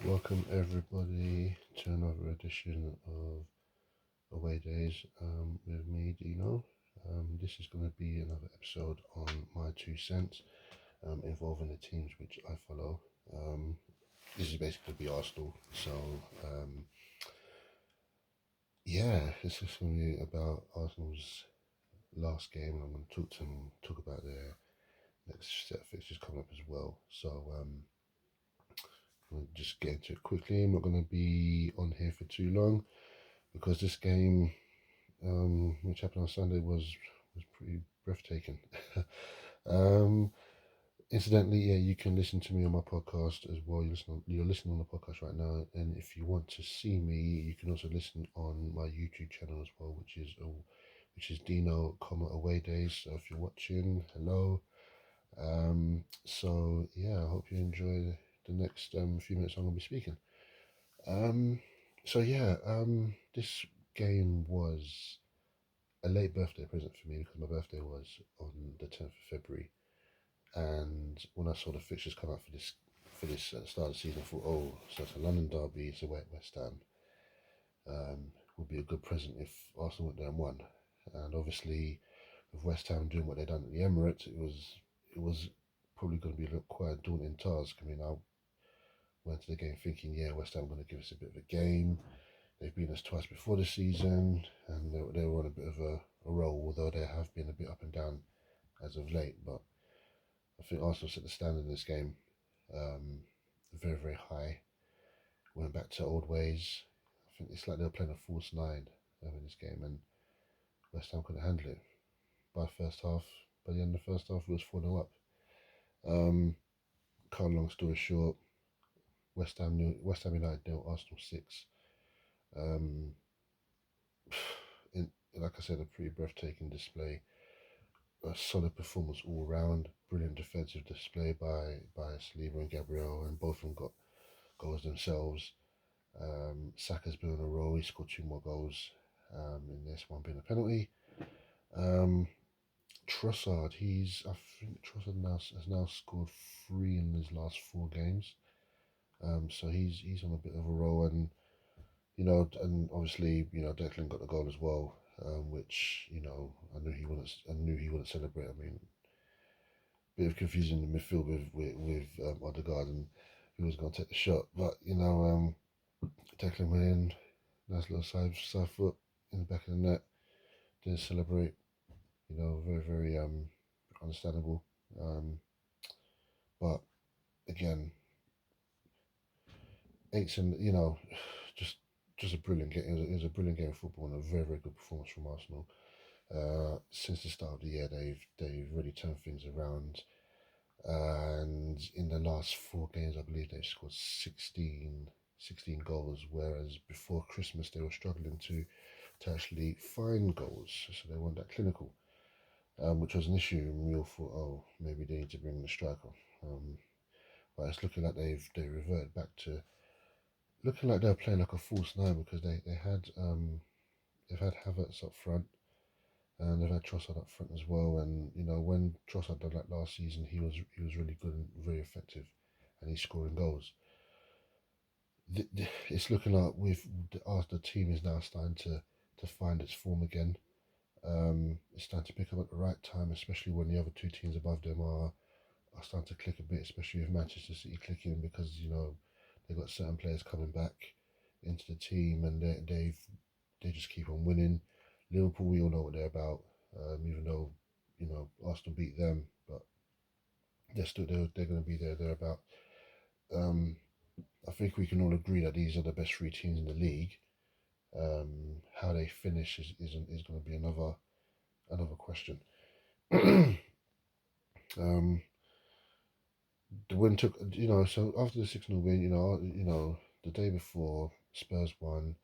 Welcome everybody to another edition of Away Days with me, Dino. This is going to be another episode on my 2 cents involving the teams which I follow. This is basically be Arsenal, so this is going to be about Arsenal's last game, and I'm going to talk about their next set of fixtures coming up as well. So we'll just get into it quickly. I'm not going to be on here for too long because this game, which happened on Sunday, was pretty breathtaking. um, Incidentally, yeah, you can listen to me on my podcast as well. You're listening on the podcast right now, and if you want to see me, you can also listen on my YouTube channel as well, which is Dino, Away Days. So if you're watching, hello. So yeah, I hope you enjoy the next few minutes I'm gonna be speaking. This game was a late birthday present for me because my birthday was on the 10th of February, and when I saw the fixtures come out for this start of the season, I thought, oh, so it's a London derby, it's away at West Ham. Would be a good present if Arsenal went there and won. And obviously, with West Ham doing what they done at the Emirates, it was probably going to be quite a daunting task. I mean, I went to the game thinking, yeah, West Ham are going to give us a bit of a game. They've beaten us twice before this season, and they were on a bit of a roll, although they have been a bit up and down as of late. But I think Arsenal set the standard in this game very, very high. Went back to old ways. I think it's like they were playing a false nine in this game, and West Ham couldn't handle it. By the end of the first half, it was 4-0 up. Cut a long story short, West Ham United nil, Arsenal 6. Um, like I said, a pretty breathtaking display. A solid performance all round. Brilliant defensive display by Saliba and Gabriel, and both of them got goals themselves. Saka's been on a roll. He scored 2 more goals in this one being a penalty. Trossard, I think Trossard has now scored 3 in his last 4 games. So he's on a bit of a roll, and and obviously Declan got the goal as well, which I knew he wouldn't celebrate. I mean, bit of confusion in the midfield with Odegaard and who was going to take the shot, but Declan went in, nice little side foot in the back of the net, didn't celebrate. Very very understandable. But again, eights and just just a brilliant game. It was a brilliant game of football and a very very good performance from Arsenal. Since the start of the year, they've really turned things around, and in the last 4 games, I believe they've scored 16 goals. Whereas before Christmas, they were struggling to actually find goals, so they weren't that clinical, which was an issue. And we all thought, oh, maybe they need to bring in a striker. But it's looking like they reverted back to looking like they're playing like a false nine because they've had Havertz up front, and they've had Trossard up front as well. And when Trossard did that last season, he was really good and very effective, and he's scoring goals. It's looking like the team is now starting to find its form again. It's starting to pick up at the right time, especially when the other 2 teams above them are starting to click a bit, especially with Manchester City clicking because they've got certain players coming back into the team, and they just keep on winning. Liverpool, we all know what they're about, even though Arsenal beat them, but they're going to be there thereabout. I think we can all agree that these are the best 3 teams in the league. How they finish is going to be another question. The win took so after the 6-0 win, the day before Spurs won.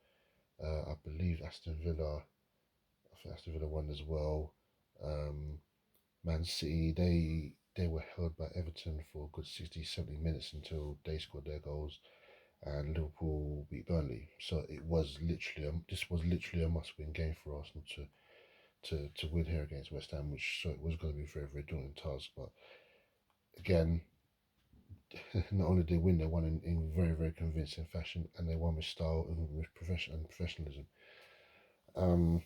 I believe Aston Villa. I think Aston Villa won as well. Man City, they were held by Everton for a good 60, 70 minutes until they scored their goals, and Liverpool beat Burnley. So this was literally a must-win game for Arsenal to win here against West Ham, so it was going to be a very very daunting task. But again, not only did they win, they won in very, very convincing fashion, and they won with style and with professionalism. Um,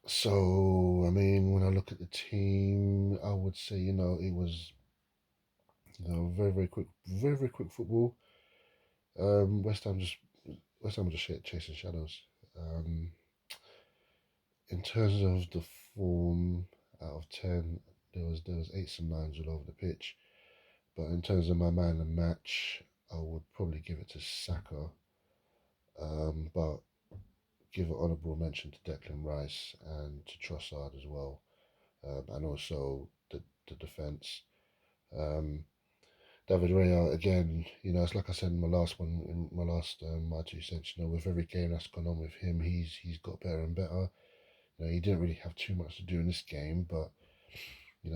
so, I mean, when I look at the team, I would say, it was, very, very quick, very, very quick football. Um, West Ham just, West Ham were just chasing shadows. Um, in terms of the form, out of 10, there was eights and nines all over the pitch. But in terms of my man of the match, I would probably give it to Saka. But give an honourable mention to Declan Rice and to Trossard as well, and also the defence. Um, David Raya again, it's like I said in my last one, in my last my 2 cents. With every game that's gone on with him, he's got better and better. He didn't really have too much to do in this game, but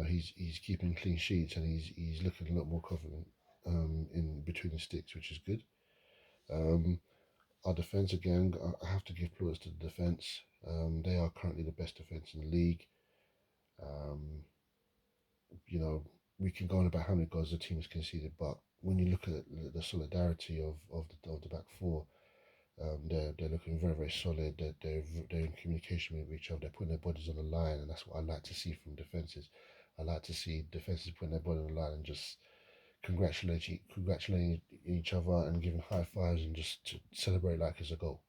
he's keeping clean sheets and he's looking a lot more confident in between the sticks, which is good. Um, our defence again, I have to give plaudits to the defence. They are currently the best defence in the league. Um, you know, we can go on about how many goals the team has conceded, but when you look at the solidarity of the back four, they're looking very, very solid. They're in communication with each other. They're putting their bodies on the line, and that's what I like to see from defenses. I like to see defenses putting their body on the line and just congratulating each other and giving high fives and just to celebrate like it's a goal.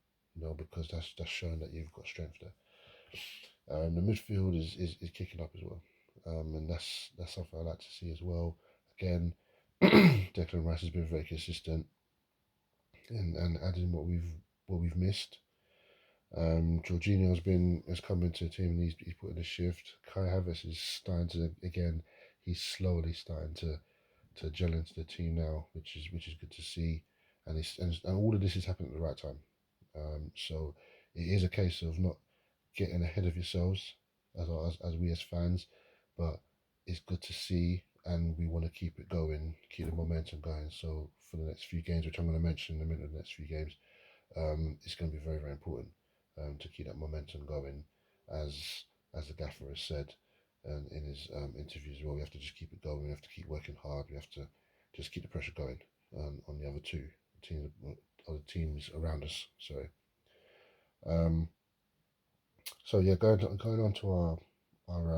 Because that's showing that you've got strength there. The midfield is kicking up as well, and that's something I like to see as well. Again, Declan Rice has been very consistent and adding what we've missed. Jorginho's come into the team and he's put in a shift. Kai Havertz is starting to again. He's slowly starting to gel into the team now, which is good to see. And all of this is happening at the right time. So it is a case of not getting ahead of yourselves as we as fans, but it's good to see, and we want to keep it going, keep the momentum going. So for the next few games, which I'm going to mention in a minute, the next few games, it's going to be very, very important to keep that momentum going, as the gaffer has said, and in his interview as well. We have to just keep it going. We have to keep working hard. We have to just keep the pressure going on the other teams around us. Sorry. Um, so yeah, going on to our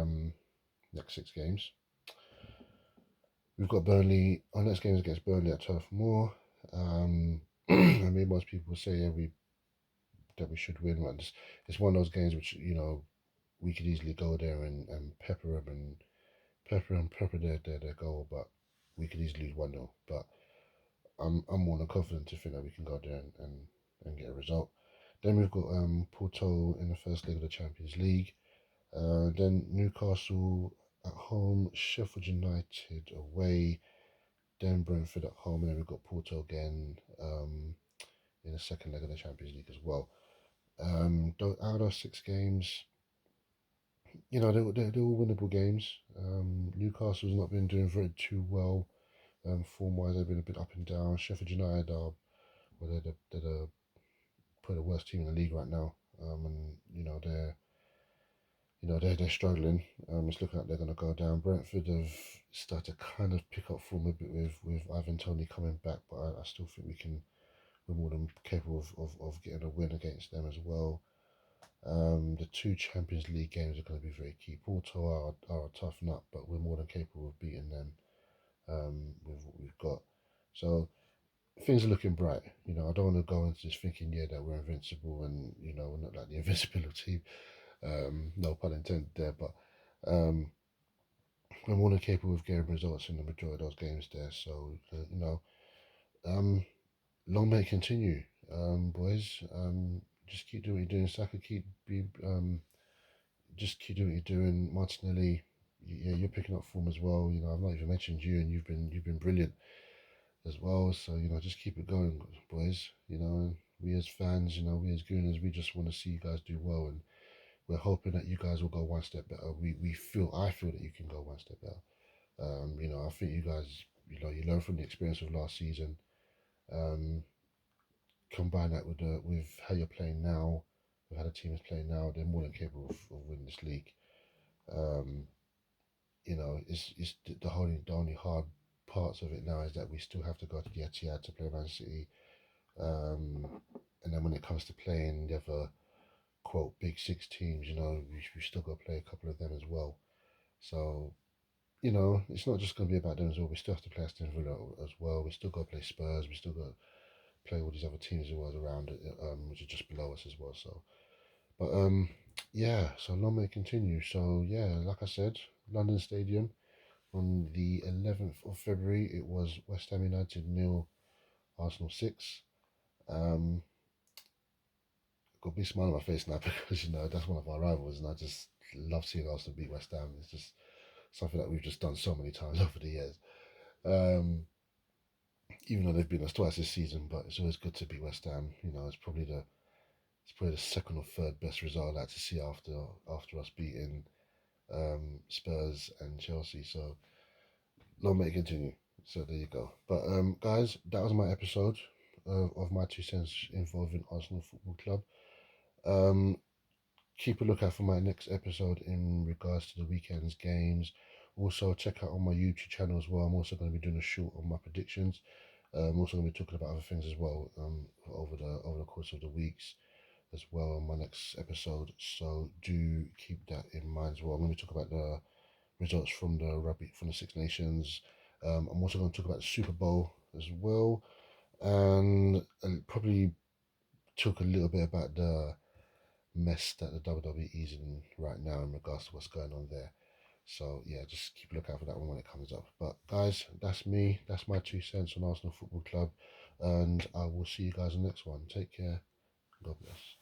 next 6 games. We've got Burnley. Our next game is against Burnley at Turf Moor. I mean, most people say that we should win. But it's one of those games which we could easily go there and pepper them and pepper their goal, but we could easily lose 1-0. But I'm more than confident to think that we can go there and get a result. Then we've got Porto in the first leg of the Champions League. Then Newcastle at home, Sheffield United away, then Brentford at home, and then we've got Porto again in the second leg of the Champions League as well. Out of those 6 games, they're all winnable games. Newcastle's not been doing very too well form-wise. They've been a bit up and down. Sheffield United are they're probably the worst team in the league right now, and they're struggling. It's looking like they're going to go down. Brentford have started to kind of pick up form a bit with Ivan Toney coming back, but I still think we're more than capable of getting a win against them as well. The 2 Champions League games are going to be very key. Porto are a tough nut, but we're more than capable of beating them with what we've got. So things are looking bright. I don't want to go into this thinking, that we're invincible and, we're not like the invincible team. No pun intended there, but we're more than capable of getting results in the majority of those games there. So, long may it continue, boys. Just keep doing what you're doing. Saka, just keep doing what you're doing. Martinelli, you're picking up form as well. I've not even mentioned you, and you've been brilliant as well. So just keep it going, boys. We as fans, we as Gooners, we just want to see you guys do well, and we're hoping that you guys will go one step better. I feel that you can go one step better. I think you guys, you learn from the experience of last season. Combine that with how you're playing now, with how the team is playing now, they're more than capable of winning this league. It's the only hard parts of it now is that we still have to go to the Etihad to play Man City. And then when it comes to playing the other quote big six teams, we still got to play a couple of them as well. So it's not just going to be about them as well. We still have to play Aston Villa as well. We still got to play Spurs. We still got to play all these other teams as well around it, which are just below us as well. So, but yeah. So long may it continue. So yeah, like I said, London Stadium on the 11th of February. It was West Ham United 0, Arsenal 6. Got a big smile on my face now because that's one of our rivals, and I just love seeing Arsenal beat West Ham. It's just something that we've just done so many times over the years. Even though they've beaten us twice this season, but it's always good to beat West Ham. It's probably the second or third best result I'd like to see after us beating Spurs and Chelsea. So long may it continue. So there you go. But guys, that was my episode of my 2 cents involving Arsenal Football Club. Keep a lookout for my next episode in regards to the weekend's games. Also, check out on my YouTube channel as well. I'm also going to be doing a short on my predictions. I'm also going to be talking about other things as well over the course of the weeks as well on my next episode. So do keep that in mind as well. I'm going to talk about the results from the Six Nations. I'm also going to talk about the Super Bowl as well, and probably talk a little bit about the mess that the WWE is in right now in regards to what's going on there. So yeah, just keep a lookout for that one when it comes up. But guys, that's me. That's my 2 cents on Arsenal Football Club, and I will see you guys on the next one. Take care. God bless.